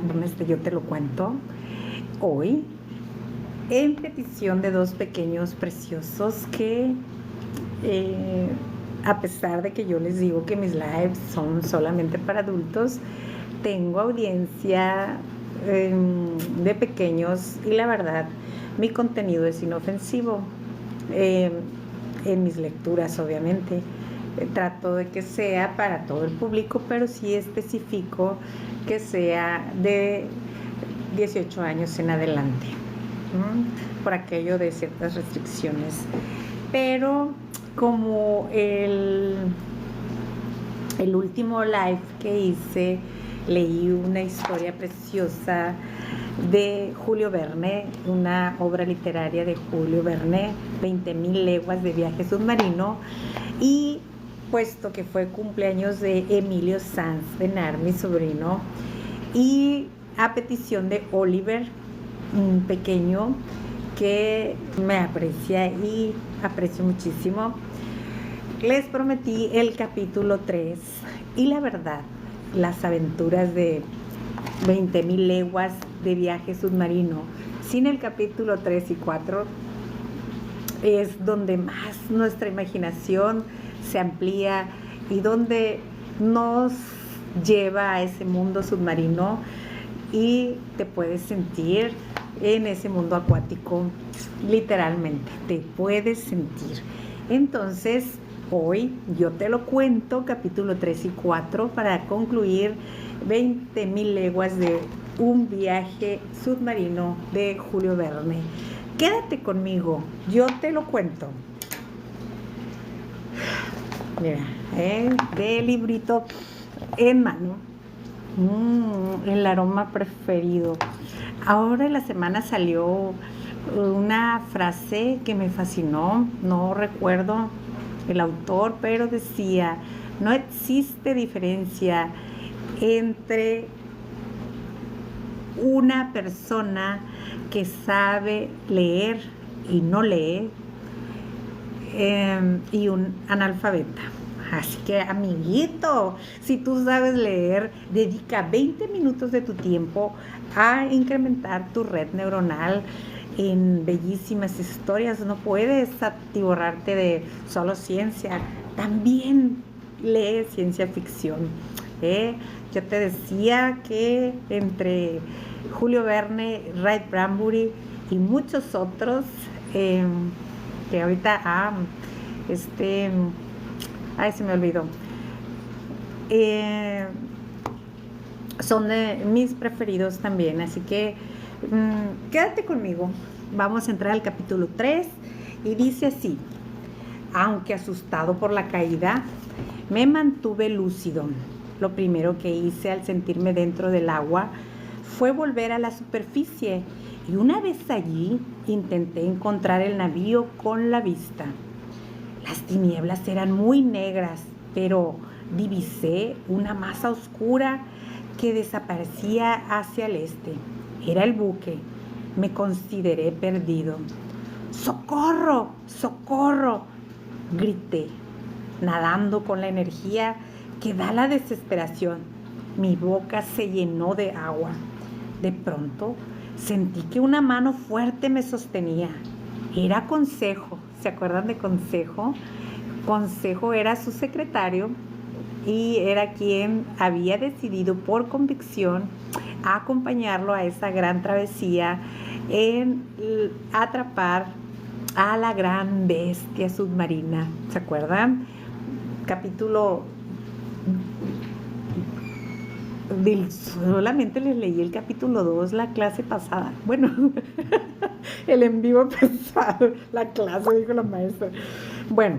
viernes de Yo Te Lo Cuento. Hoy, en petición de dos pequeños preciosos que, a pesar de que yo les digo que mis lives son solamente para adultos, tengo audiencia de pequeños y la verdad, mi contenido es inofensivo. En mis lecturas, obviamente. Trato de que sea para todo el público, pero sí especifico que sea de 18 años en adelante, por aquello de ciertas restricciones. Pero como el último live que hice, leí una historia preciosa de Julio Verne, una obra literaria de Julio Verne, 20,000 leguas de viaje submarino, y puesto que fue cumpleaños de Emilio Sanz Benar, mi sobrino, y a petición de Oliver, un pequeño que me aprecia y aprecio muchísimo, les prometí el capítulo 3 y la verdad, las aventuras de 20,000 leguas de viaje submarino, sin el capítulo 3 y 4, es donde más nuestra imaginación se amplía y donde nos lleva a ese mundo submarino y te puedes sentir en ese mundo acuático, literalmente, te puedes sentir. Entonces, hoy Yo Te Lo Cuento, capítulo 3 y 4, para concluir 20,000 leguas de un viaje submarino de Julio Verne. Quédate conmigo, yo te lo cuento. Mira, de librito en mano, el aroma preferido. Ahora en la semana salió una frase que me fascinó, no recuerdo el autor, pero decía: no existe diferencia entre una persona que sabe leer y no lee y un analfabeta. Así que, amiguito, si tú sabes leer, dedica 20 minutos de tu tiempo a incrementar tu red neuronal en bellísimas historias. No puedes atiborrarte de solo ciencia, también lee ciencia ficción. Yo te decía que entre Julio Verne, Ray Bradbury y muchos otros, que ahorita se me olvidó, son de mis preferidos también, así que quédate conmigo. Vamos a entrar al capítulo 3 y dice así: aunque asustado por la caída, me mantuve lúcido. Lo primero que hice al sentirme dentro del agua fue volver a la superficie y una vez allí intenté encontrar el navío con la vista. Las tinieblas eran muy negras, pero divisé una masa oscura que desaparecía hacia el este. Era el buque. Me consideré perdido. ¡Socorro! ¡Socorro!, grité, nadando con la energía que da la desesperación. Mi boca se llenó de agua. De pronto sentí que una mano fuerte me sostenía. Era Consejo. ¿Se acuerdan de Consejo? Consejo era su secretario y era quien había decidido por convicción acompañarlo a esa gran travesía en atrapar a la gran bestia submarina. ¿Se acuerdan? Solamente les leí el capítulo 2 la clase pasada. Bueno, el en vivo pasado, la clase, dijo la maestra. Bueno,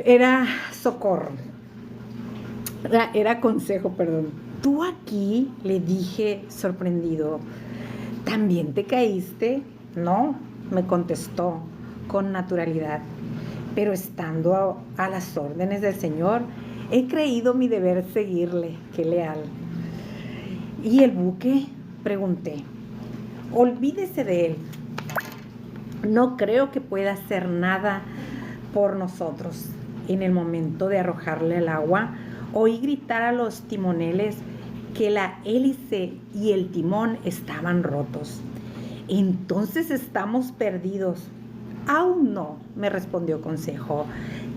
era Socorro. Era Consejo, perdón. Tú aquí, le dije sorprendido. ¿También te caíste? No, me contestó con naturalidad. Pero estando a las órdenes del Señor, he creído mi deber seguirle. Qué leal. ¿Y el buque?, pregunté. Olvídese de él. No creo que pueda hacer nada por nosotros. En el momento de arrojarle al agua, oí gritar a los timoneles: que la hélice y el timón estaban rotos. Entonces estamos perdidos. Aún no, me respondió Consejo.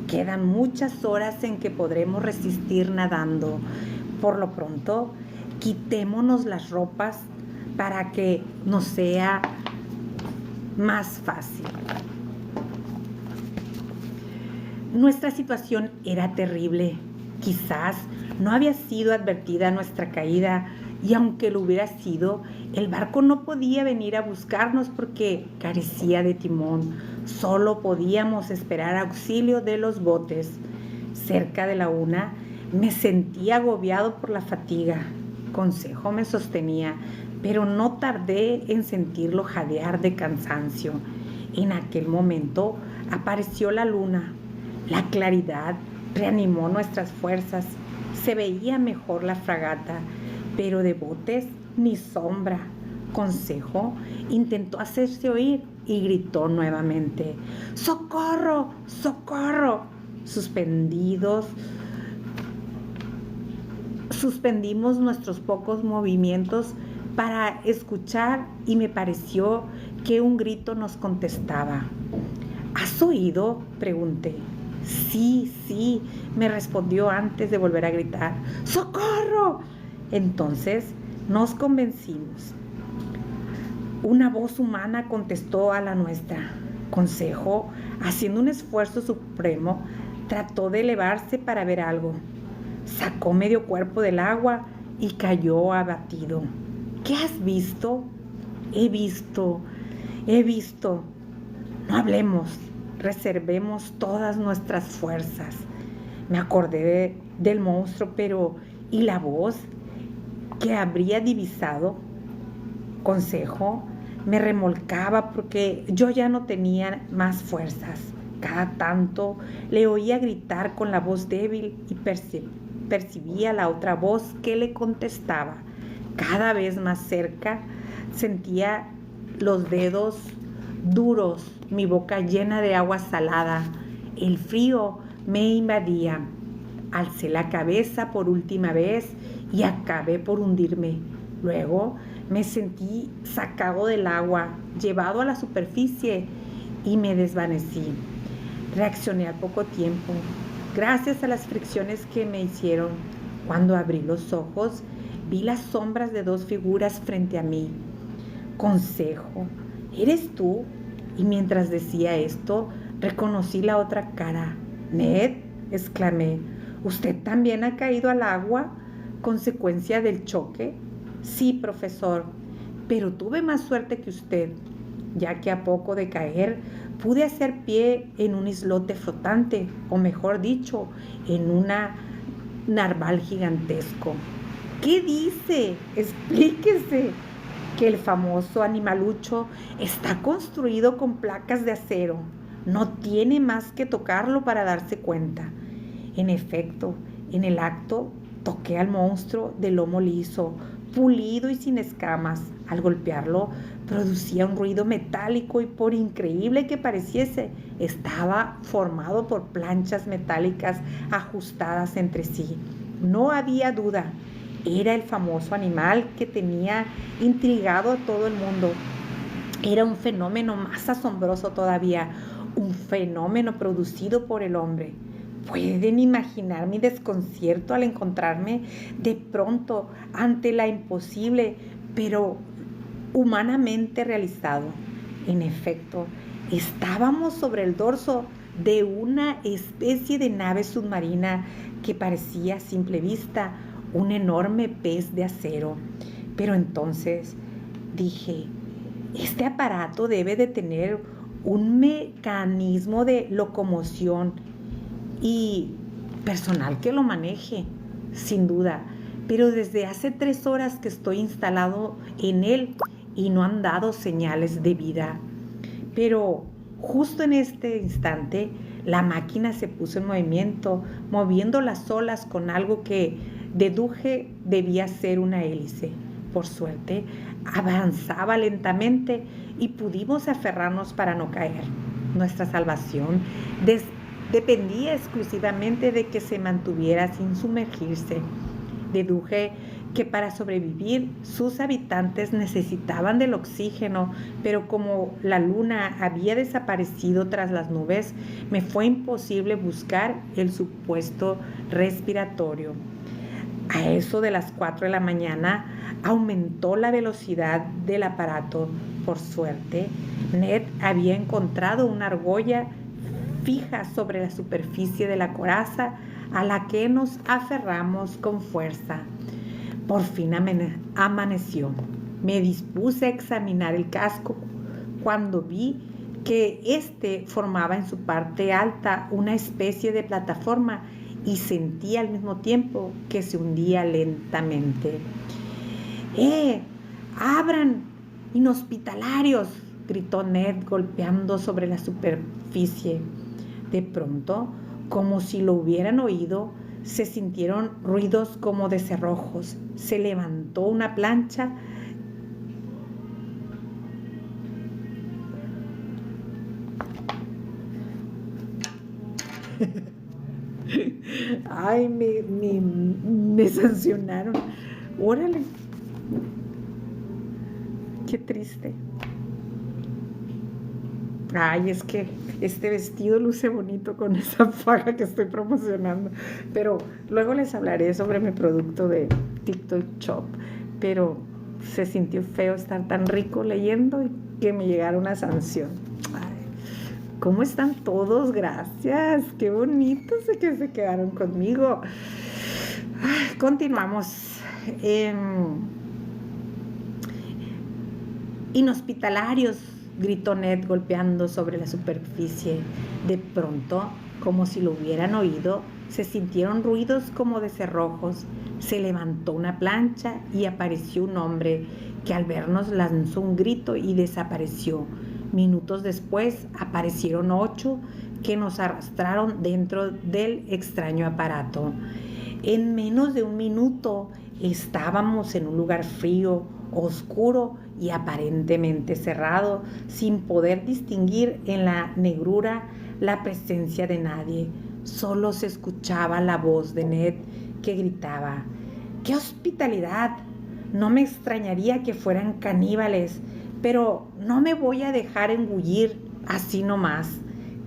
Quedan muchas horas en que podremos resistir nadando. Por lo pronto, quitémonos las ropas para que nos sea más fácil. Nuestra situación era terrible. Quizás no había sido advertida nuestra caída, y aunque lo hubiera sido, el barco no podía venir a buscarnos porque carecía de timón. Solo podíamos esperar auxilio de los botes. Cerca de la 1, me sentía agobiado por la fatiga. Consejo me sostenía, pero no tardé en sentirlo jadear de cansancio. En aquel momento apareció la luna. La claridad reanimó nuestras fuerzas. Se veía mejor la fragata, pero de botes ni sombra. Consejo intentó hacerse oír y gritó nuevamente: ¡Socorro! ¡Socorro! Suspendimos nuestros pocos movimientos para escuchar y me pareció que un grito nos contestaba. ¿Has oído?, pregunté. Sí, me respondió antes de volver a gritar: ¡Socorro! Entonces nos convencimos. Una voz humana contestó a la nuestra. Consejo, haciendo un esfuerzo supremo, trató de elevarse para ver algo. Sacó medio cuerpo del agua y cayó abatido. ¿Qué has visto? He visto. No hablemos. Reservemos todas nuestras fuerzas. Me acordé del monstruo, pero ¿y la voz que habría divisado? Consejo me remolcaba porque yo ya no tenía más fuerzas. Cada tanto le oía gritar con la voz débil y percibía la otra voz que le contestaba. Cada vez más cerca sentía los dedos duros, mi boca llena de agua salada. El frío me invadía. Alcé la cabeza por última vez y acabé por hundirme. Luego me sentí sacado del agua, llevado a la superficie y me desvanecí. Reaccioné al poco tiempo, gracias a las fricciones que me hicieron. Cuando abrí los ojos, vi las sombras de 2 figuras frente a mí. Consejo, ¿eres tú? Y mientras decía esto, reconocí la otra cara. Ned, exclamé, ¿usted también ha caído al agua, consecuencia del choque? Sí, profesor, pero tuve más suerte que usted, ya que a poco de caer pude hacer pie en un islote flotante, o mejor dicho, en un narval gigantesco. ¿Qué dice? Explíquese. Que el famoso animalucho está construido con placas de acero. No tiene más que tocarlo para darse cuenta. En efecto, en el acto toqué al monstruo de lomo liso, pulido y sin escamas. Al golpearlo, producía un ruido metálico y, por increíble que pareciese, estaba formado por planchas metálicas ajustadas entre sí. No había duda. Era el famoso animal que tenía intrigado a todo el mundo. Era un fenómeno más asombroso todavía, un fenómeno producido por el hombre. ¿Pueden imaginar mi desconcierto al encontrarme de pronto ante la imposible, pero humanamente realizado? En efecto, estábamos sobre el dorso de una especie de nave submarina que parecía a simple vista un enorme pez de acero. Pero entonces dije, este aparato debe de tener un mecanismo de locomoción y personal que lo maneje, sin duda. Pero desde hace 3 horas que estoy instalado en él y no han dado señales de vida. Pero justo en este instante, la máquina se puso en movimiento, moviendo las olas con algo que deduje debía ser una hélice. Por suerte, avanzaba lentamente y pudimos aferrarnos para no caer. Nuestra salvación dependía exclusivamente de que se mantuviera sin sumergirse. Deduje que para sobrevivir sus habitantes necesitaban del oxígeno, pero como la luna había desaparecido tras las nubes, me fue imposible buscar el supuesto respiratorio. A eso de las 4 de la mañana aumentó la velocidad del aparato. Por suerte, Ned había encontrado una argolla fija sobre la superficie de la coraza a la que nos aferramos con fuerza. Por fin amaneció. Me dispuse a examinar el casco cuando vi que éste formaba en su parte alta una especie de plataforma y sentí al mismo tiempo que se hundía lentamente. ¡Abran! ¡Inhospitalarios!, gritó Ned golpeando sobre la superficie. De pronto, como si lo hubieran oído, se sintieron ruidos como de cerrojos. Se levantó una plancha Ay, me sancionaron. Órale. Qué triste. Ay, es que este vestido luce bonito con esa faja que estoy promocionando. Pero luego les hablaré sobre mi producto de TikTok Shop. Pero se sintió feo estar tan rico leyendo y que me llegara una sanción. Ay, ¿cómo están todos? Gracias. Qué bonitos que se quedaron conmigo. Ay, continuamos. Inhospitalarios, gritó Ned golpeando sobre la superficie. De pronto, como si lo hubieran oído, se sintieron ruidos como de cerrojos. Se levantó una plancha y apareció un hombre que al vernos lanzó un grito y desapareció. Minutos después aparecieron 8 que nos arrastraron dentro del extraño aparato. En menos de un minuto estábamos en un lugar frío, oscuro y aparentemente cerrado, sin poder distinguir en la negrura la presencia de nadie. Solo se escuchaba la voz de Ned que gritaba: ¡qué hospitalidad! No me extrañaría que fueran caníbales, pero no me voy a dejar engullir así nomás.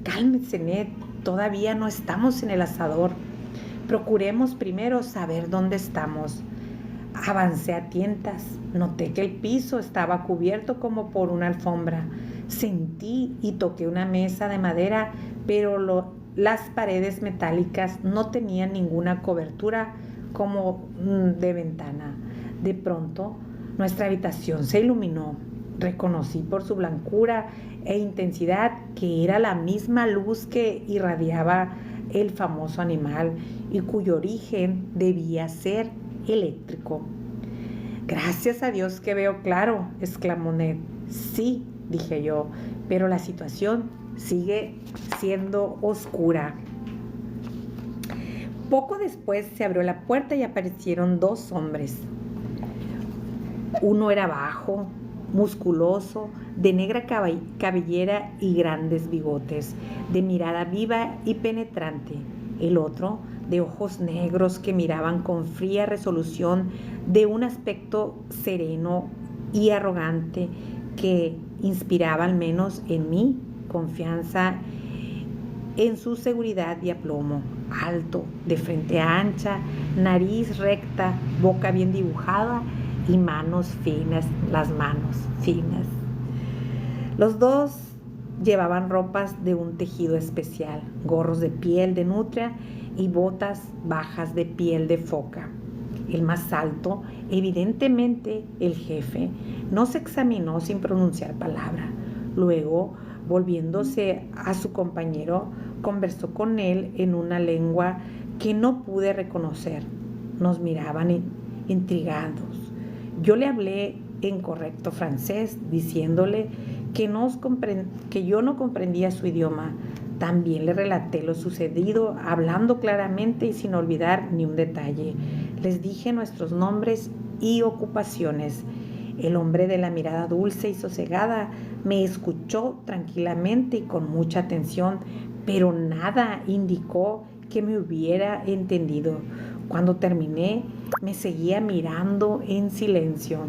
Cálmese, Ned, todavía no estamos en el asador. Procuremos primero saber dónde estamos. Avancé a tientas. Noté que el piso estaba cubierto como por una alfombra. Sentí y toqué una mesa de madera, pero las paredes metálicas no tenían ninguna cobertura como de ventana. De pronto, nuestra habitación se iluminó. Reconocí por su blancura e intensidad que era la misma luz que irradiaba el famoso animal y cuyo origen debía ser eléctrico. Gracias a Dios que veo claro, exclamó Ned. Sí, dije yo, pero la situación sigue siendo oscura. Poco después se abrió la puerta y aparecieron 2 hombres. Uno era bajo, musculoso, de negra cabellera y grandes bigotes, de mirada viva y penetrante. El otro, de ojos negros que miraban con fría resolución, de un aspecto sereno y arrogante que inspiraba al menos en mí confianza en su seguridad y aplomo. Alto, de frente ancha, nariz recta, boca bien dibujada y manos finas, las manos finas. Los 2 llevaban ropas de un tejido especial, gorros de piel de nutria y botas bajas de piel de foca. El más alto, evidentemente el jefe, nos examinó sin pronunciar palabra. Luego, volviéndose a su compañero, conversó con él en una lengua que no pude reconocer. Nos miraban intrigados. Yo le hablé en correcto francés, diciéndole que yo no comprendía su idioma. También le relaté lo sucedido, hablando claramente y sin olvidar ni un detalle. Les dije nuestros nombres y ocupaciones. El hombre de la mirada dulce y sosegada me escuchó tranquilamente y con mucha atención, pero nada indicó que me hubiera entendido. Cuando terminé, me seguía mirando en silencio.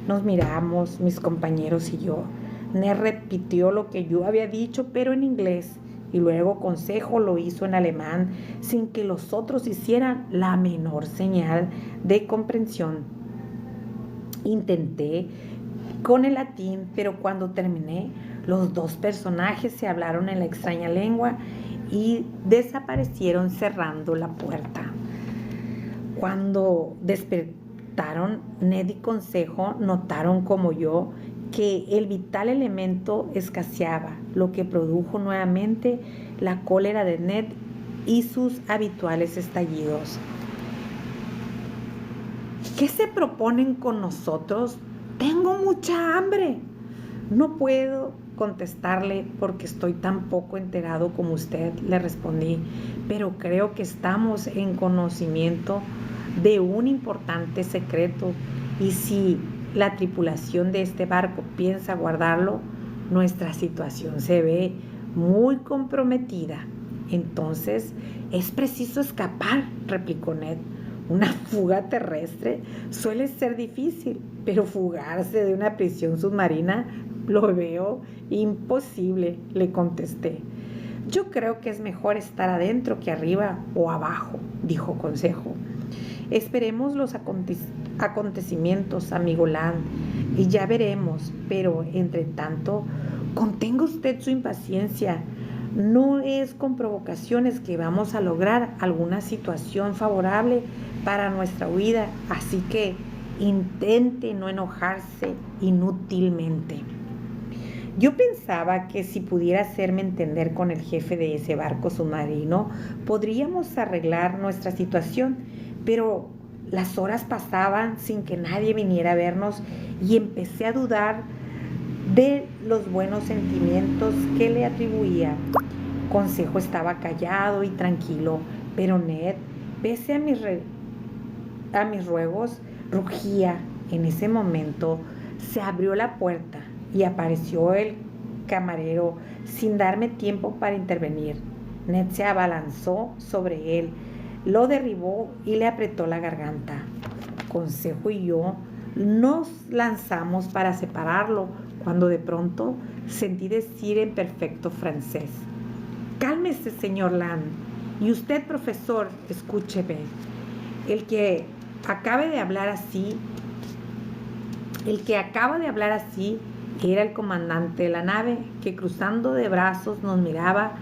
Nos miramos, mis compañeros y yo. Ned repitió lo que yo había dicho, pero en inglés, y luego Consejo lo hizo en alemán, sin que los otros hicieran la menor señal de comprensión. Intenté con el latín, pero cuando terminé, los dos personajes se hablaron en la extraña lengua y desaparecieron cerrando la puerta. Cuando despertaron, Ned y Consejo notaron como yo que el vital elemento escaseaba, lo que produjo nuevamente la cólera de Ned y sus habituales estallidos. ¿Qué se proponen con nosotros? Tengo mucha hambre. No puedo contestarle porque estoy tan poco enterado como usted, le respondí, pero creo que estamos en conocimiento de un importante secreto y si la tripulación de este barco piensa guardarlo, nuestra situación se ve muy comprometida. Entonces, es preciso escapar, replicó Ned. Una fuga terrestre suele ser difícil, pero fugarse de una prisión submarina lo veo imposible, le contesté. Yo creo que es mejor estar adentro que arriba o abajo, dijo Consejo. Esperemos los acontecimientos, amigo Land, y ya veremos, pero entre tanto, contenga usted su impaciencia. No es con provocaciones que vamos a lograr alguna situación favorable para nuestra huida, así que intente no enojarse inútilmente. Yo pensaba que si pudiera hacerme entender con el jefe de ese barco submarino, podríamos arreglar nuestra situación, pero las horas pasaban sin que nadie viniera a vernos y empecé a dudar de los buenos sentimientos que le atribuía. Consejo estaba callado y tranquilo, pero Ned, pese a mis ruegos, rugía. En ese momento se abrió la puerta y apareció el camarero sin darme tiempo para intervenir. Ned se abalanzó sobre él, lo derribó y le apretó la garganta. Consejo y yo nos lanzamos para separarlo, cuando de pronto sentí decir en perfecto francés: «Cálmese, señor Land. Y usted, profesor, escúcheme. El que acaba de hablar así era el comandante de la nave, que cruzando de brazos nos miraba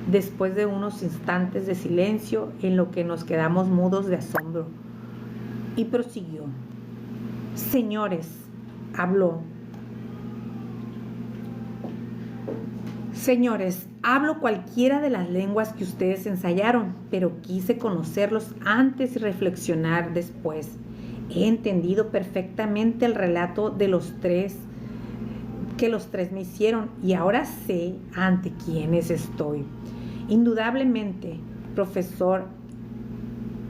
después de unos instantes de silencio en lo que nos quedamos mudos de asombro. Y prosiguió: Señores, hablo cualquiera de las lenguas que ustedes ensayaron, pero quise conocerlos antes y reflexionar después. He entendido perfectamente el relato de los tres que los tres me hicieron y ahora sé ante quiénes estoy. Indudablemente, profesor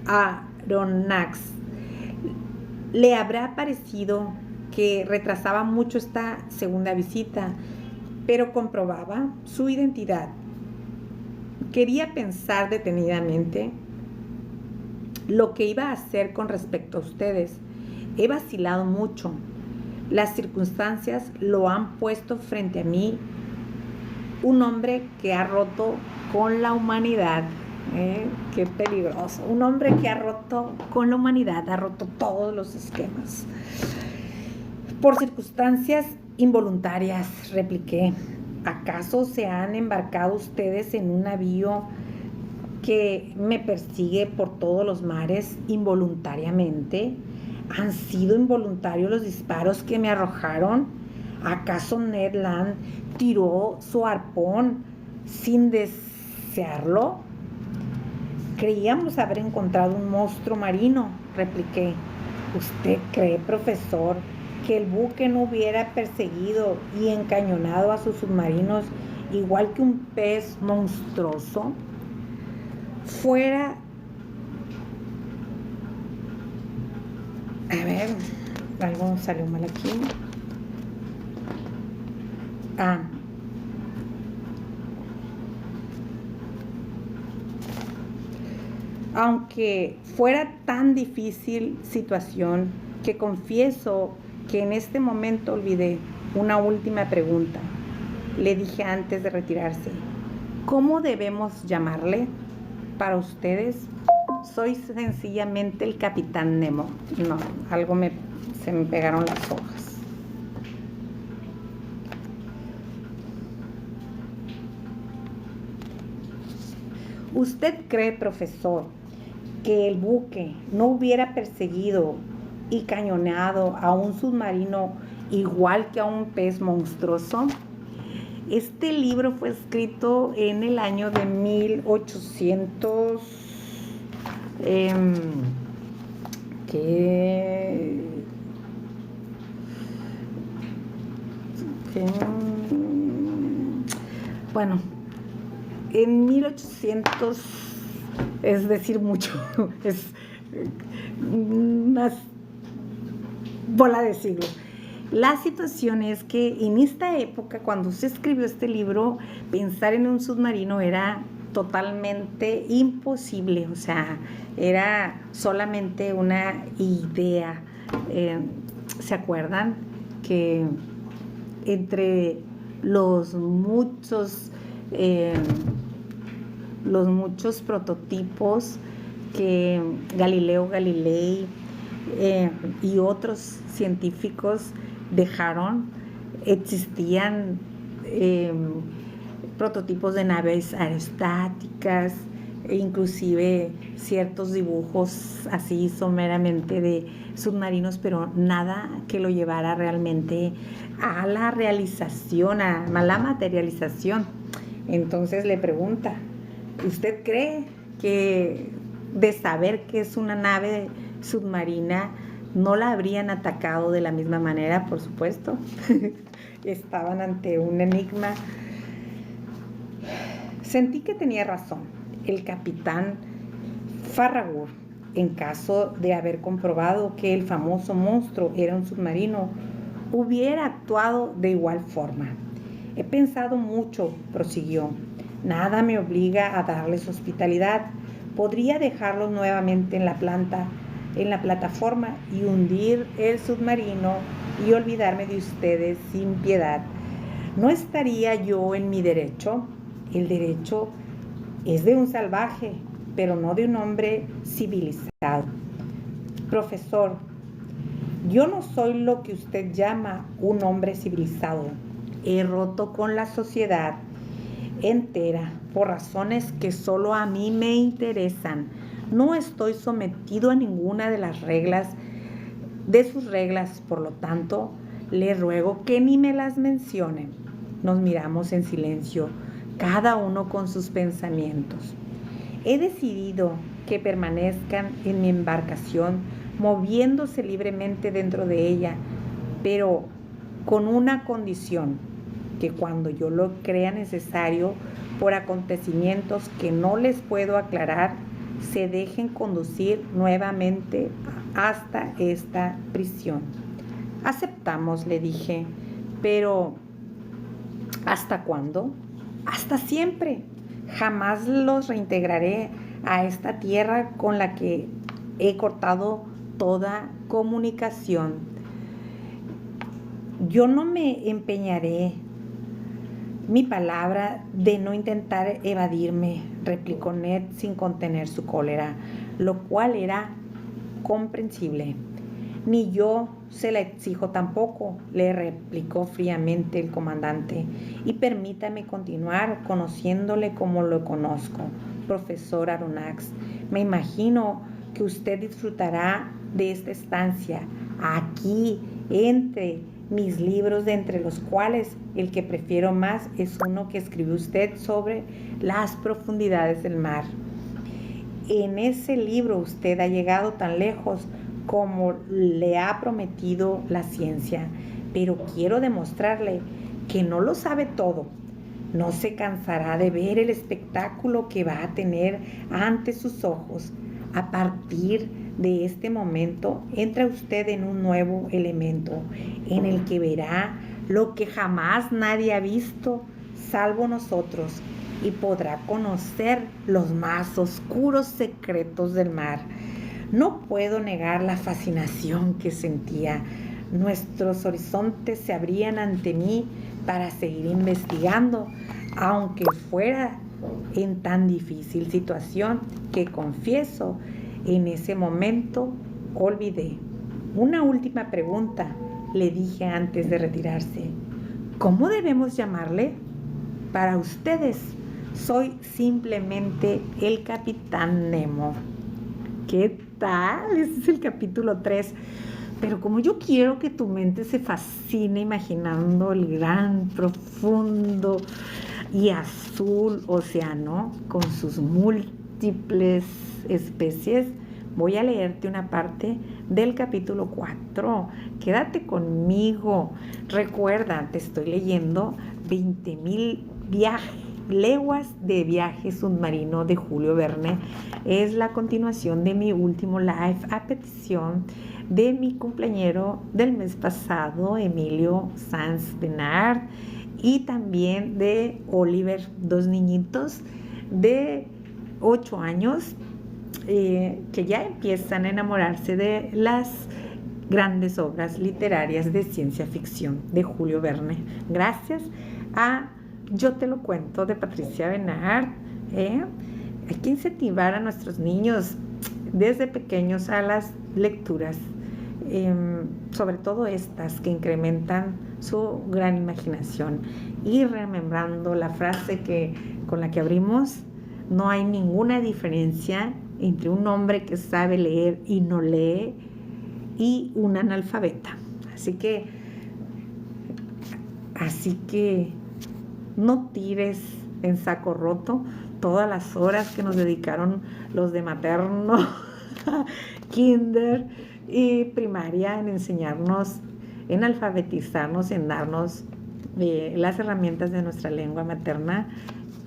Aronnax, le habrá parecido que retrasaba mucho esta segunda visita, pero comprobaba su identidad. Quería pensar detenidamente lo que iba a hacer con respecto a ustedes. He vacilado mucho. Las circunstancias lo han puesto frente a mí, un hombre que ha roto con la humanidad. Qué peligroso. Un hombre que ha roto con la humanidad, ha roto todos los esquemas. Por circunstancias involuntarias, repliqué. ¿Acaso se han embarcado ustedes en un navío que me persigue por todos los mares involuntariamente? ¿Han sido involuntarios los disparos que me arrojaron? ¿Acaso Ned Land tiró su arpón sin desearlo? Creíamos haber encontrado un monstruo marino, repliqué. ¿Usted cree, profesor, que el buque no hubiera perseguido y encañonado a sus submarinos igual que un pez monstruoso? Fuera... A ver, algo salió mal aquí. aunque fuera tan difícil situación que confieso que en este momento olvidé una última pregunta. Le dije antes de retirarse, ¿cómo debemos llamarle para ustedes? Soy sencillamente el Capitán Nemo. No, se me pegaron las hojas. ¿Usted cree, profesor, que el buque no hubiera perseguido y cañoneado a un submarino igual que a un pez monstruoso? Este libro fue escrito en el año de 1800, bueno, en 1800, es decir, mucho, es una bola de siglo. La situación es que en esta época, cuando se escribió este libro, pensar en un submarino era totalmente imposible, o sea, era solamente una idea. ¿Se acuerdan que entre los muchos prototipos que Galileo Galilei y otros científicos dejaron, existían prototipos de naves aerostáticas, e inclusive ciertos dibujos así someramente de submarinos, pero nada que lo llevara realmente a la realización, a la materialización. Entonces le pregunta, ¿usted cree que de saber que es una nave submarina no la habrían atacado de la misma manera? Por supuesto. Estaban ante un enigma. Sentí que tenía razón el capitán Farragut. En caso de haber comprobado que el famoso monstruo era un submarino, hubiera actuado de igual forma. He pensado mucho, prosiguió. Nada me obliga a darles hospitalidad. Podría dejarlos nuevamente en la plataforma y hundir el submarino y olvidarme de ustedes sin piedad. ¿No estaría yo en mi derecho? El derecho es de un salvaje, pero no de un hombre civilizado. Profesor, yo no soy lo que usted llama un hombre civilizado. He roto con la sociedad entera por razones que solo a mí me interesan. No estoy sometido a ninguna de las reglas, de sus reglas, por lo tanto, le ruego que ni me las mencione. Nos miramos en silencio, cada uno con sus pensamientos. He decidido que permanezcan en mi embarcación, moviéndose libremente dentro de ella, pero con una condición, que cuando yo lo crea necesario, por acontecimientos que no les puedo aclarar, se dejen conducir nuevamente hasta esta prisión. Aceptamos, le dije, pero ¿hasta cuándo? Hasta siempre. Jamás los reintegraré a esta tierra con la que he cortado toda comunicación. Yo no me empeñaré mi palabra de no intentar evadirme, replicó Ned sin contener su cólera, lo cual era comprensible. Ni yo se la exijo tampoco, le replicó fríamente el comandante. Y permítame continuar conociéndole como lo conozco, profesor Aronnax. Me imagino que usted disfrutará de esta estancia aquí entre mis libros, de entre los cuales el que prefiero más es uno que escribió usted sobre las profundidades del mar. En ese libro usted ha llegado tan lejos como le ha prometido la ciencia, pero quiero demostrarle que no lo sabe todo. No se cansará de ver el espectáculo que va a tener ante sus ojos. A partir de este momento entra usted en un nuevo elemento en el que verá lo que jamás nadie ha visto salvo nosotros, y podrá conocer los más oscuros secretos del mar. No puedo negar la fascinación que sentía. Nuestros horizontes se abrían ante mí para seguir investigando, aunque fuera en tan difícil situación que, confieso, en ese momento olvidé. Una última pregunta, le dije antes de retirarse. ¿Cómo debemos llamarle? Para ustedes, soy simplemente el Capitán Nemo. ¿Qué tal? Este es el capítulo 3. Pero como yo quiero que tu mente se fascine imaginando el gran, profundo y azul océano con sus múltiples especies, voy a leerte una parte del capítulo 4. Quédate conmigo. Recuerda, te estoy leyendo 20,000 leguas de viaje submarino de Julio Verne. Es la continuación de mi último live a petición de mi cumpleañero del mes pasado, Emilio Sanz Bernard, y también de Oliver, 2 niñitos de 8 años que ya empiezan a enamorarse de las grandes obras literarias de ciencia ficción de Julio Verne. Gracias a Yo te lo cuento de Patricia Bernard. Hay que incentivar a nuestros niños desde pequeños a las lecturas, sobre todo estas que incrementan su gran imaginación. Y remembrando la frase con la que abrimos, no hay ninguna diferencia entre un hombre que sabe leer y no lee y un analfabeta. Así que no tires en saco roto todas las horas que nos dedicaron los de materno, kinder y primaria en enseñarnos, en alfabetizarnos, en darnos las herramientas de nuestra lengua materna,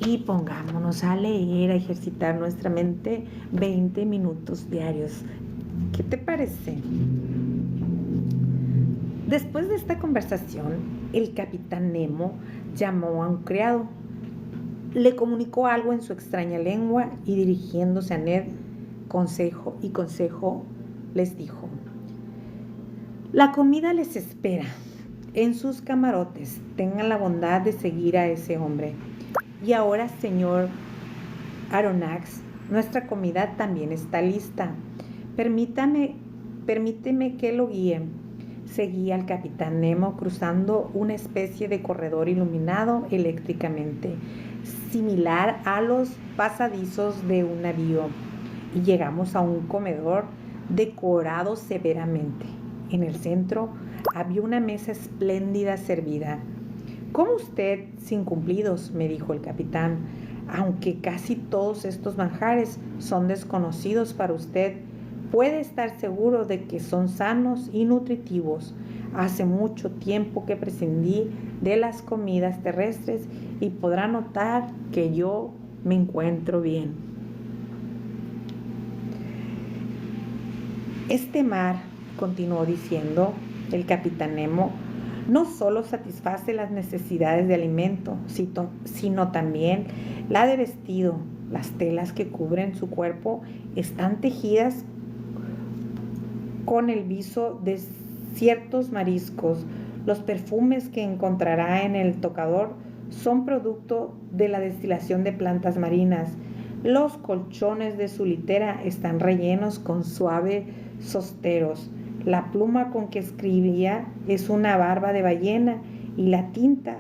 y pongámonos a leer, a ejercitar nuestra mente 20 minutos diarios. ¿Qué te parece? Después de esta conversación, el Capitán Nemo llamó a un criado. Le comunicó algo en su extraña lengua y, dirigiéndose a Ned, consejo les dijo: la comida les espera en sus camarotes. Tengan la bondad de seguir a ese hombre. Y ahora, señor Aronnax, nuestra comida también está lista. Permíteme que lo guíe. Seguía al Capitán Nemo cruzando una especie de corredor iluminado eléctricamente, similar a los pasadizos de un navío, y llegamos a un comedor decorado severamente. En el centro había una mesa espléndida servida. «¿Cómo usted, sin cumplidos?», me dijo el capitán. «Aunque casi todos estos manjares son desconocidos para usted, puede estar seguro de que son sanos y nutritivos. Hace mucho tiempo que prescindí de las comidas terrestres y podrá notar que yo me encuentro bien». Este mar, continuó diciendo el Capitán Nemo, no solo satisface las necesidades de alimento, sino también la de vestido. Las telas que cubren su cuerpo están tejidas con el viso de ciertos mariscos. Los perfumes que encontrará en el tocador son producto de la destilación de plantas marinas. Los colchones de su litera están rellenos con suaves sosteros. La pluma con que escribía es una barba de ballena, y la tinta,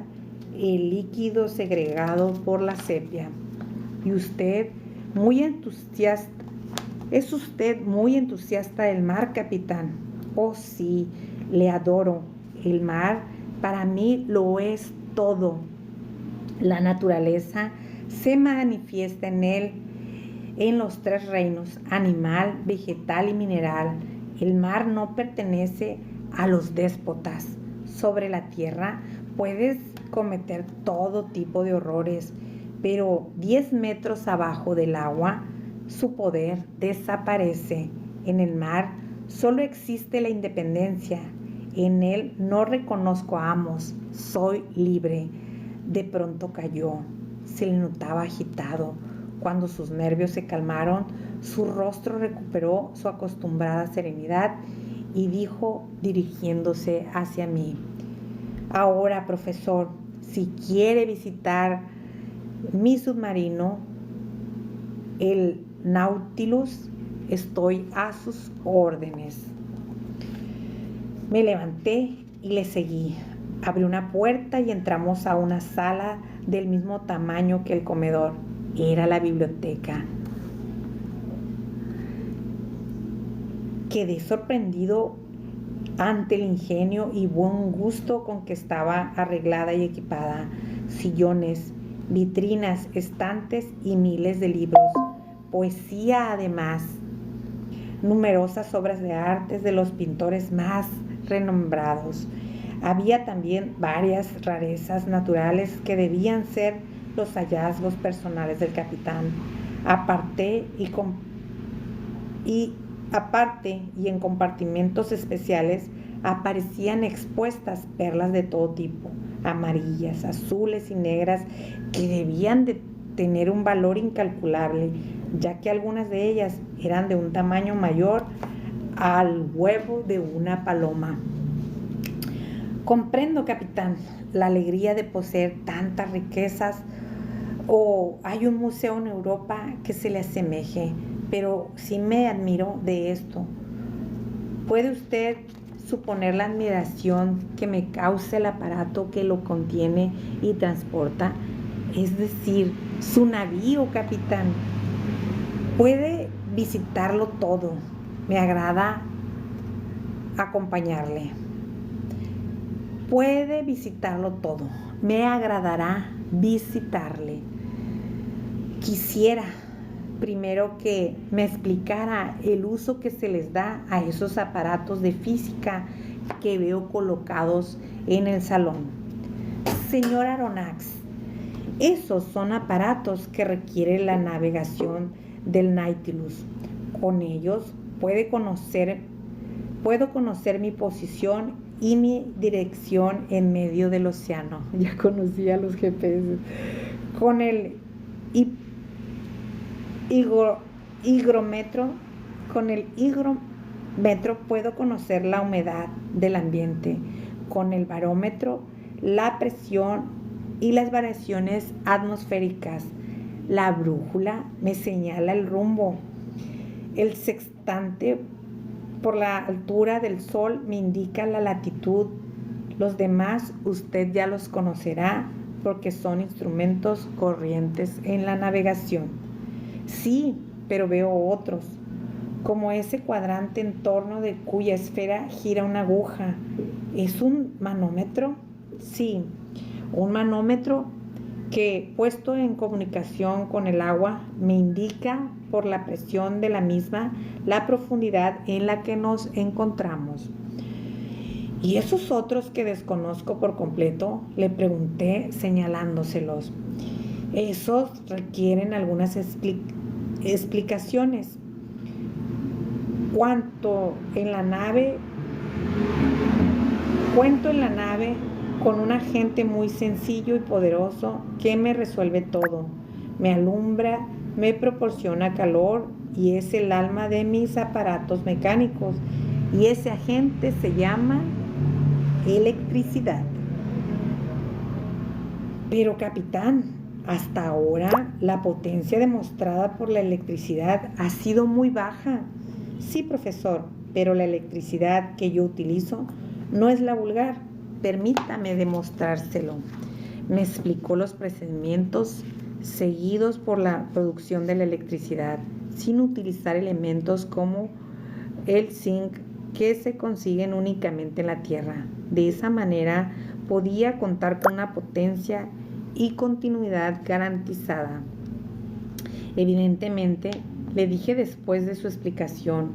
el líquido segregado por la sepia. Y usted, ¿es usted muy entusiasta del mar, capitán? Oh, sí, le adoro. El mar para mí lo es todo. La naturaleza se manifiesta en él en los 3 reinos: animal, vegetal y mineral. El mar no pertenece a los déspotas. Sobre la tierra puedes cometer todo tipo de horrores, pero 10 metros abajo del agua su poder desaparece. En el mar solo existe la independencia. En él no reconozco amos. Soy libre. De pronto cayó. se le notaba agitado. Cuando sus nervios se calmaron, su rostro recuperó su acostumbrada serenidad y dijo, dirigiéndose hacia mí: ahora, profesor, si quiere visitar mi submarino, el Nautilus, estoy a sus órdenes. Me levanté y le seguí. Abrí una puerta y entramos a una sala del mismo tamaño que el comedor. Era la biblioteca. Quedé sorprendido ante el ingenio y buen gusto con que estaba arreglada y equipada. Sillones, vitrinas, estantes y miles de libros. Poesía, además. Numerosas obras de arte de los pintores más renombrados. Había también varias rarezas naturales que debían ser los hallazgos personales del capitán. Aparte y en compartimentos especiales aparecían expuestas perlas de todo tipo, amarillas, azules y negras, que debían de tener un valor incalculable, ya que algunas de ellas eran de un tamaño mayor al huevo de una paloma. Comprendo, capitán, la alegría de poseer tantas riquezas. Hay un museo en Europa que se le asemeje, pero sí me admiro de esto. ¿Puede usted suponer la admiración que me causa el aparato que lo contiene y transporta? Es decir, su navío, capitán. Puede visitarlo todo. Me agrada acompañarle. Puede visitarlo todo. Me agradará visitarle. Quisiera primero que me explicara el uso que se les da a esos aparatos de física que veo colocados en el salón. Señor Aronnax, esos son aparatos que requiere la navegación del Nautilus. Con ellos puedo conocer mi posición y mi dirección en medio del océano. Ya conocía los GPS. Con el higrómetro puedo conocer la humedad del ambiente. Con el barómetro, la presión y las variaciones atmosféricas. La brújula me señala el rumbo. El sextante, por la altura del sol, me indica la latitud. Los demás usted ya los conocerá porque son instrumentos corrientes en la navegación. Sí, pero veo otros, como ese cuadrante en torno de cuya esfera gira una aguja. ¿Es un manómetro? Sí, un manómetro que, puesto en comunicación con el agua, me indica por la presión de la misma la profundidad en la que nos encontramos. ¿Y esos otros que desconozco por completo?, le pregunté señalándoselos. Esos requieren algunas explicaciones. Cuento en la nave con un agente muy sencillo y poderoso que me resuelve todo. Me alumbra, me proporciona calor y es el alma de mis aparatos mecánicos. Y ese agente se llama electricidad. Pero, capitán, hasta ahora la potencia demostrada por la electricidad ha sido muy baja. Sí, profesor, pero la electricidad que yo utilizo no es la vulgar. Permítame demostrárselo. Me explicó los procedimientos seguidos por la producción de la electricidad, sin utilizar elementos como el zinc que se consiguen únicamente en la Tierra. De esa manera podía contar con una potencia y continuidad garantizada. Evidentemente, le dije después de su explicación,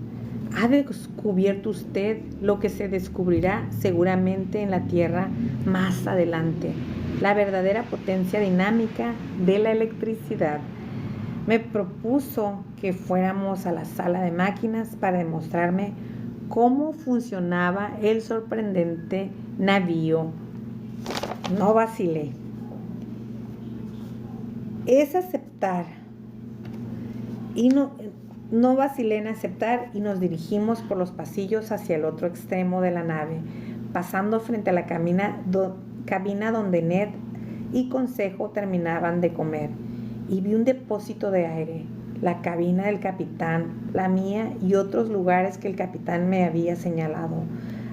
¿ha descubierto usted lo que se descubrirá seguramente en la Tierra más adelante? La verdadera potencia dinámica de la electricidad. Me propuso que fuéramos a la sala de máquinas para demostrarme cómo funcionaba el sorprendente navío. No vacilé. Es aceptar y no vacilé en aceptar y nos dirigimos por los pasillos hacia el otro extremo de la nave, pasando frente a la cabina donde Ned y Consejo terminaban de comer, y vi un depósito de aire, la cabina del capitán, la mía y otros lugares que el capitán me había señalado,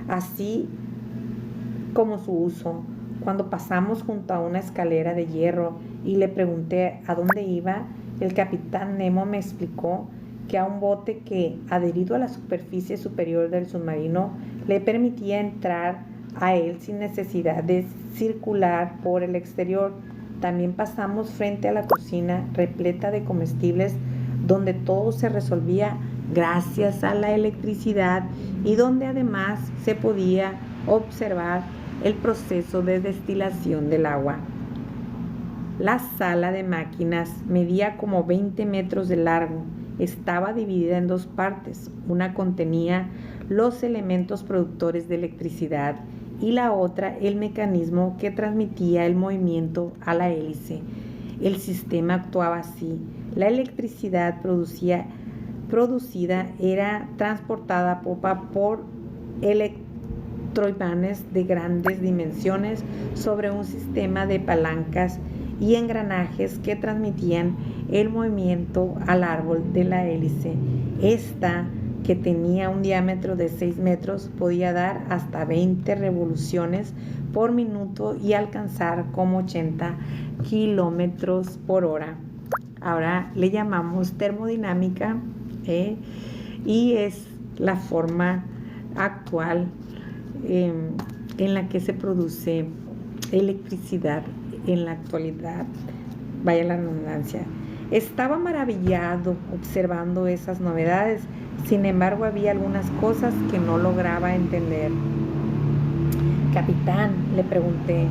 así como su uso. Cuando pasamos junto a una escalera de hierro y le pregunté a dónde iba, el capitán Nemo me explicó que a un bote que, adherido a la superficie superior del submarino, le permitía entrar a él sin necesidad de circular por el exterior. También pasamos frente a la cocina repleta de comestibles, donde todo se resolvía gracias a la electricidad y donde además se podía observar el proceso de destilación del agua. La sala de máquinas medía como 20 metros de largo. Estaba dividida en dos partes. Una contenía los elementos productores de electricidad y la otra el mecanismo que transmitía el movimiento a la hélice. El sistema actuaba así. La electricidad producida era transportada por vapor electroimanes de grandes dimensiones sobre un sistema de palancas y engranajes que transmitían el movimiento al árbol de la hélice. Esta, que tenía un diámetro de 6 metros, podía dar hasta 20 revoluciones por minuto y alcanzar como 80 kilómetros por hora. Ahora le llamamos termodinámica, y es la forma actual en la que se produce electricidad en la actualidad, vaya la redundancia. Estaba maravillado observando esas novedades. Sin embargo, había algunas cosas que no lograba entender. Capitán, le pregunté,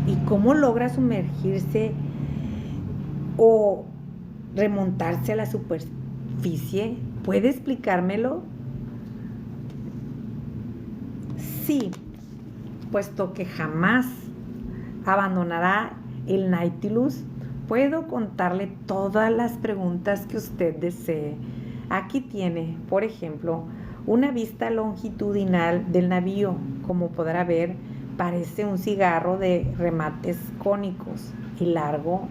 ¿y cómo logra sumergirse o remontarse a la superficie? ¿Puede explicármelo? Sí, puesto que jamás abandonará el Nautilus. Puedo contarle todas las preguntas que usted desee. Aquí tiene, por ejemplo, una vista longitudinal del navío. Como podrá ver, parece un cigarro de remates cónicos y largo.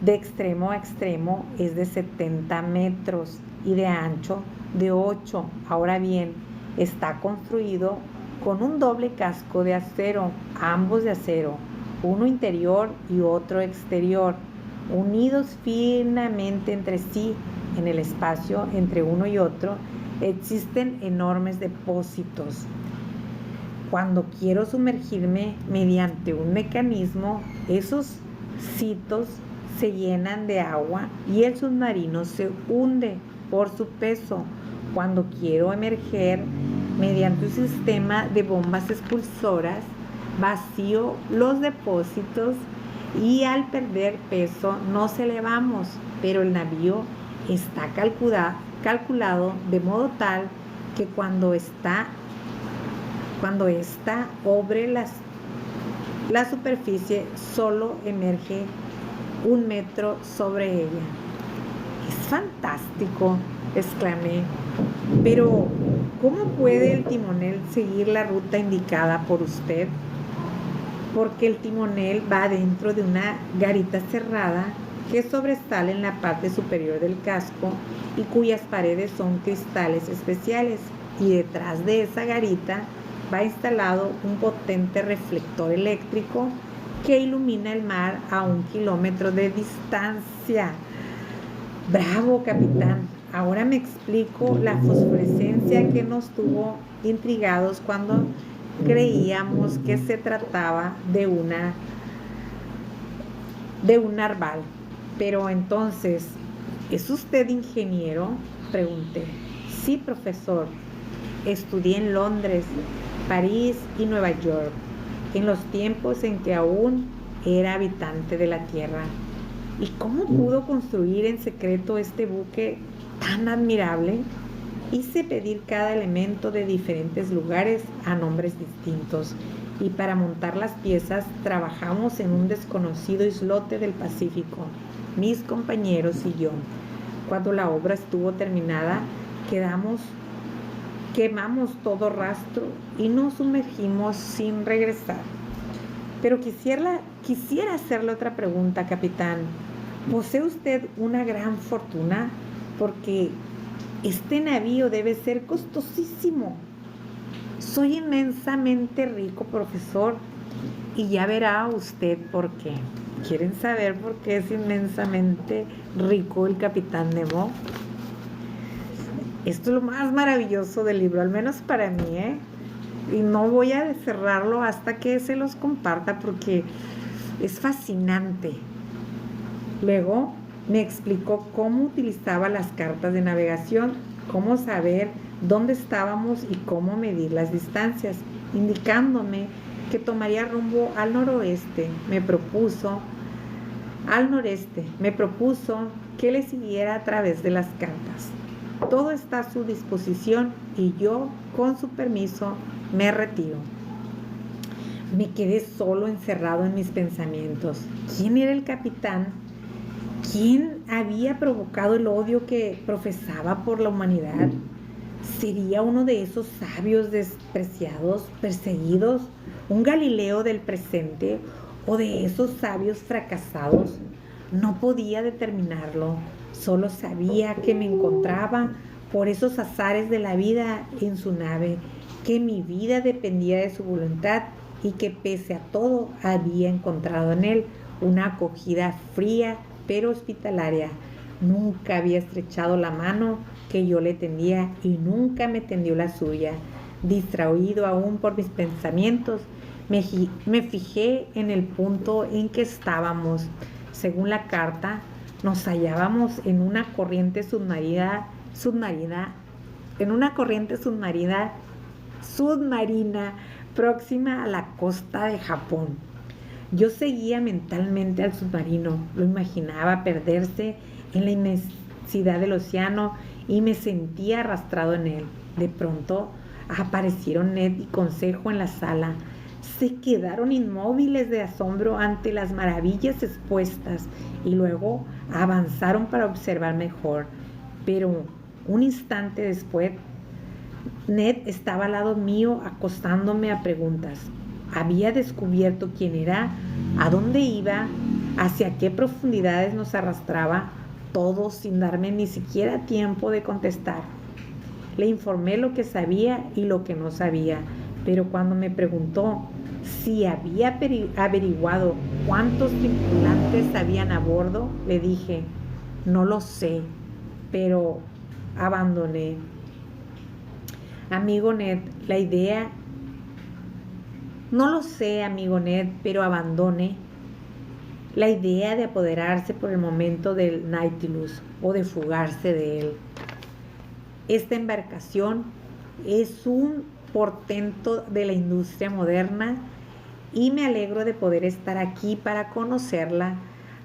De extremo a extremo es de 70 metros y de ancho de 8. Ahora bien, está construido con un doble casco de acero, ambos de acero, uno interior y otro exterior, unidos finamente entre sí. En el espacio entre uno y otro existen enormes depósitos. Cuando quiero sumergirme mediante un mecanismo, esos sitios se llenan de agua y el submarino se hunde por su peso. Cuando quiero emerger mediante un sistema de bombas expulsoras, vacío los depósitos y al perder peso nos elevamos, pero el navío está calculado de modo tal que cuando ésta obre la superficie, solo emerge 1 metro sobre ella. Es fantástico, exclamé. Pero, ¿cómo puede el timonel seguir la ruta indicada por usted? Porque el timonel va dentro de una garita cerrada que sobresale en la parte superior del casco y cuyas paredes son cristales especiales, y detrás de esa garita va instalado un potente reflector eléctrico que ilumina el mar a 1 kilómetro de distancia. ¡Bravo, capitán! Ahora me explico la fosforescencia que nos tuvo intrigados cuando creíamos que se trataba de un narval. Pero entonces, ¿es usted ingeniero?, pregunté. Sí, profesor. Estudié en Londres, París y Nueva York, en los tiempos en que aún era habitante de la Tierra. ¿Y cómo pudo construir en secreto este buque tan admirable? Hice pedir cada elemento de diferentes lugares a nombres distintos, y para montar las piezas trabajamos en un desconocido islote del Pacífico, mis compañeros y yo. Cuando la obra estuvo terminada, quemamos todo rastro y nos sumergimos sin regresar. Pero quisiera hacerle otra pregunta, capitán. ¿Posee usted una gran fortuna? Porque este navío debe ser costosísimo. Soy inmensamente rico, profesor, y ya verá usted por qué. ¿Quieren saber por qué es inmensamente rico el capitán Nemo? Esto es lo más maravilloso del libro, al menos para mí, ¿eh? Y no voy a cerrarlo hasta que se los comparta porque es fascinante. Luego me explicó cómo utilizaba las cartas de navegación, cómo saber dónde estábamos y cómo medir las distancias, indicándome que tomaría rumbo al noreste. Me propuso que le siguiera a través de las cartas. Todo está a su disposición y yo, con su permiso, me retiro. Me quedé solo, encerrado en mis pensamientos. ¿Quién era el capitán? ¿Quién había provocado el odio que profesaba por la humanidad? ¿Sería uno de esos sabios despreciados, perseguidos, un Galileo del presente, o de esos sabios fracasados? No podía determinarlo, solo sabía que me encontraba por esos azares de la vida en su nave, que mi vida dependía de su voluntad y que pese a todo había encontrado en él una acogida fría pero hospitalaria. Nunca había estrechado la mano que yo le tendía y nunca me tendió la suya. Distraído aún por mis pensamientos, me fijé en el punto en que estábamos. Según la carta, nos hallábamos en una corriente submarina próxima a la costa de Japón. Yo seguía mentalmente al submarino, lo imaginaba perderse en la inmensidad del océano y me sentía arrastrado en él. De pronto aparecieron Ned y Consejo en la sala. Se quedaron inmóviles de asombro ante las maravillas expuestas y luego avanzaron para observar mejor. Pero un instante después, Ned estaba al lado mío acostándome a preguntas. Había descubierto quién era, a dónde iba, hacia qué profundidades nos arrastraba, todo sin darme ni siquiera tiempo de contestar. Le informé lo que sabía y lo que no sabía, pero cuando me preguntó si había averiguado cuántos tripulantes habían a bordo, le dije, no lo sé, pero abandoné. Amigo Ned, no lo sé, amigo Ned, pero abandone la idea de apoderarse por el momento del Nautilus o de fugarse de él. Esta embarcación es un portento de la industria moderna y me alegro de poder estar aquí para conocerla,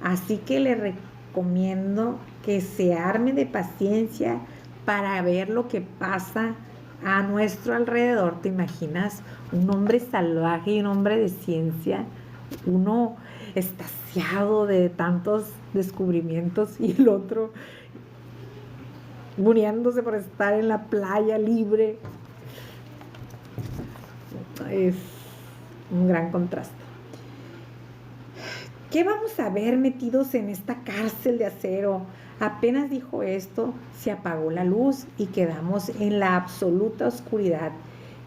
así que le recomiendo que se arme de paciencia para ver lo que pasa a nuestro alrededor. ¿Te imaginas? Un hombre salvaje y un hombre de ciencia, uno extasiado de tantos descubrimientos y el otro muriéndose por estar en la playa libre. Es un gran contraste. ¿Qué vamos a ver metidos en esta cárcel de acero? Apenas dijo esto, se apagó la luz y quedamos en la absoluta oscuridad.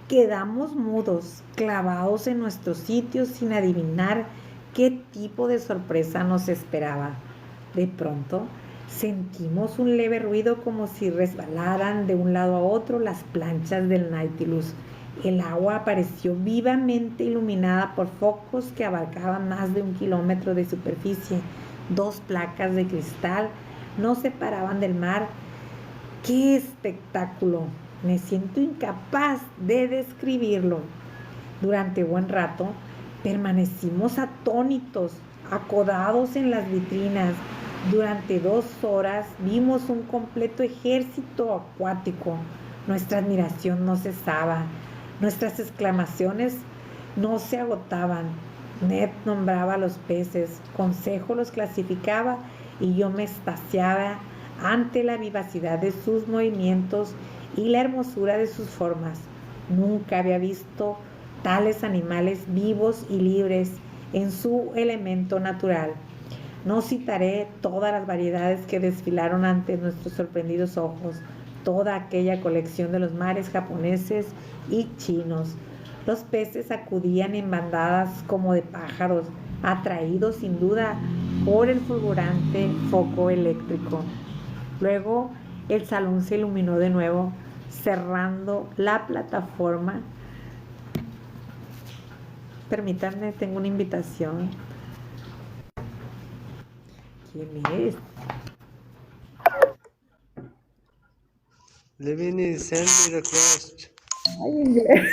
Quedamos mudos, clavados en nuestros sitios sin adivinar qué tipo de sorpresa nos esperaba. De pronto, sentimos un leve ruido como si resbalaran de un lado a otro las planchas del Nautilus. El agua apareció vivamente iluminada por focos que abarcaban más de 1 kilómetro de superficie. 2 placas de cristal nos separaban del mar. ¡Qué espectáculo! Me siento incapaz de describirlo. Durante buen rato permanecimos atónitos, acodados en las vitrinas. Durante 2 horas vimos un completo ejército acuático. Nuestra admiración no cesaba, nuestras exclamaciones no se agotaban. Ned nombraba a los peces, Consejo los clasificaba y yo me extasiaba ante la vivacidad de sus movimientos y la hermosura de sus formas. Nunca había visto tales animales vivos y libres en su elemento natural. No citaré todas las variedades que desfilaron ante nuestros sorprendidos ojos, toda aquella colección de los mares japoneses y chinos. Los peces acudían en bandadas como de pájaros, atraídos sin duda por el fulgurante foco eléctrico. Luego el salón se iluminó de nuevo, cerrando la plataforma. Permítanme, tengo una invitación. ¿Quién es? Levini, send me request. Ay, inglés.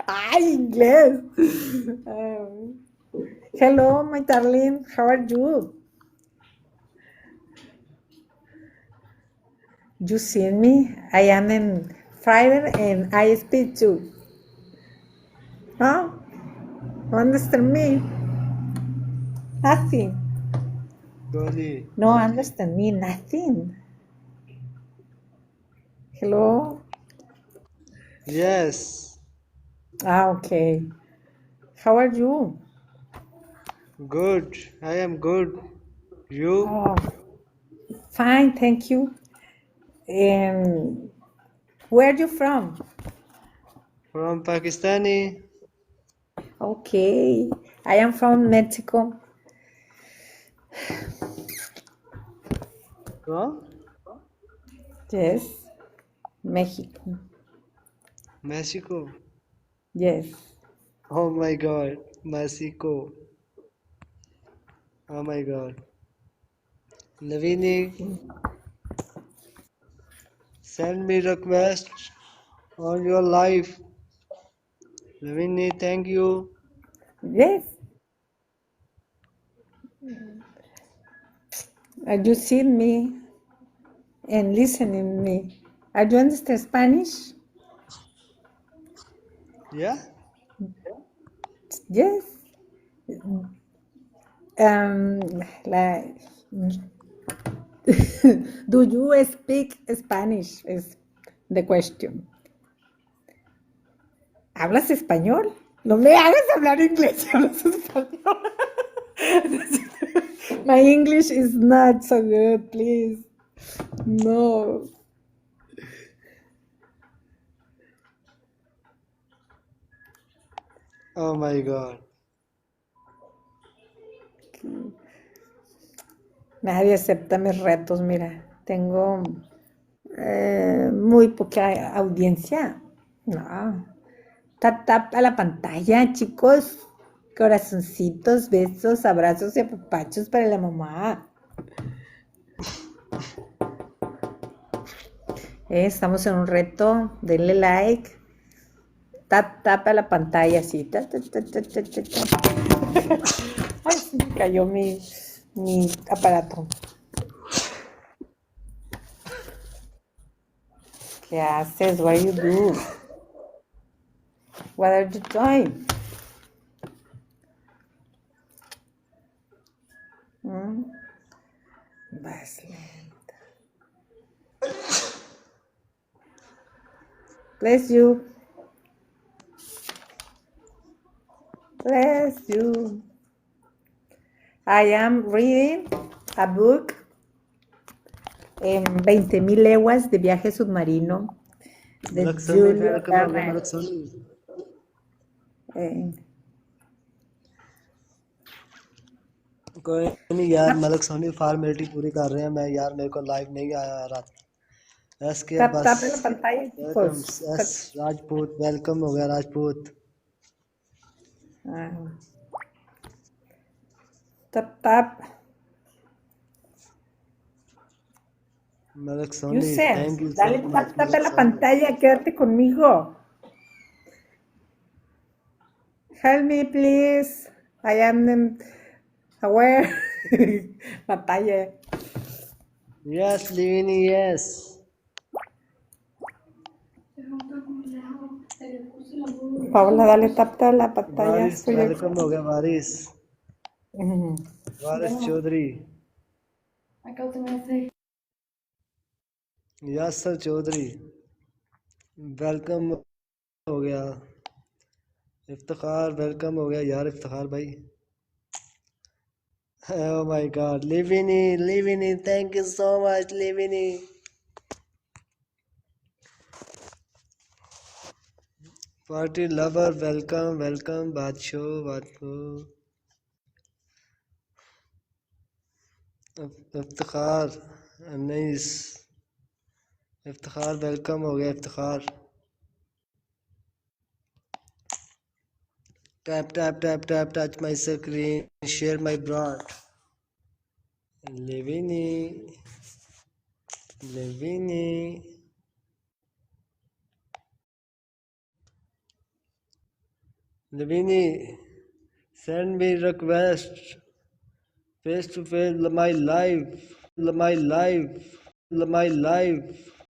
Ay, inglés. Hello, my darling. How are you? You see me? I am in Friday and I speak you. Huh? Understand me? Nothing. Dolly. No understand me. Nothing. Hello? Yes. Okay. How are you? Good. I am good. You? Oh, fine, thank you. Where are you from? From Pakistani? Okay, I am from Mexico. From? Yes, Mexico. Mexico. Yes. Oh my God. Mexico. Oh my God. Levini, send me request on your live. Levini, thank you. Yes. You see me and listening me. Are you understand Spanish? Yeah? Yes. Like, do you speak Spanish? Is the question. ¿Hablas español? No me hagas hablar inglés. ¿Hablas español? My English is not so good, please. No. Oh my God. Nadie acepta mis retos, mira. Tengo muy poca audiencia. No. Tap, tap a la pantalla, chicos. Corazoncitos, besos, abrazos y apapachos para la mamá. Estamos en un reto. Denle like. Tap, tap a la pantalla, así. Tap, tap, tap, tap, tap, tap. Ay, se me cayó mi aparato. ¿Qué haces? What do you do? What are you doing? Vas lenta. Bless you. Bless you. I am reading a book en 20,000 leguas de viaje submarino de Malaksani, Julio welcome over Verne. Malaksani. कोई नहीं यार मलक सोनी फॉर्मेलिटी पूरी कर रहे हैं मैं यार मेरे को लाइव नहीं आया रात एस के Tap, बस tap en la pantalla, welcome chicos. एस राजपूत वेलकम हो गया Rajput Ah. Tap, tap. Malak Soni Yusef, thank you dale so tap, much tap en Malak la Soni pantalla, quédate conmigo. Help me, please. I am aware. Pantalla. Yes लिविनी yes Paula, dale tap a la pantalla. Waris welcome हो गया Waris Waris Chaudhary Yasir Chaudhary welcome हो गया इफ्तिखार वेलकम हो गया यार इफ्तिखार भाई Oh my God, Livini, thank you so much, Livini. Party lover, welcome, Badsho. Iftikhar, nice. इफ्तिखार वेलकम हो गया Iftikhar. Tap, touch my screen, share my broad. Livini. Livini, send me request. Face to face, my live.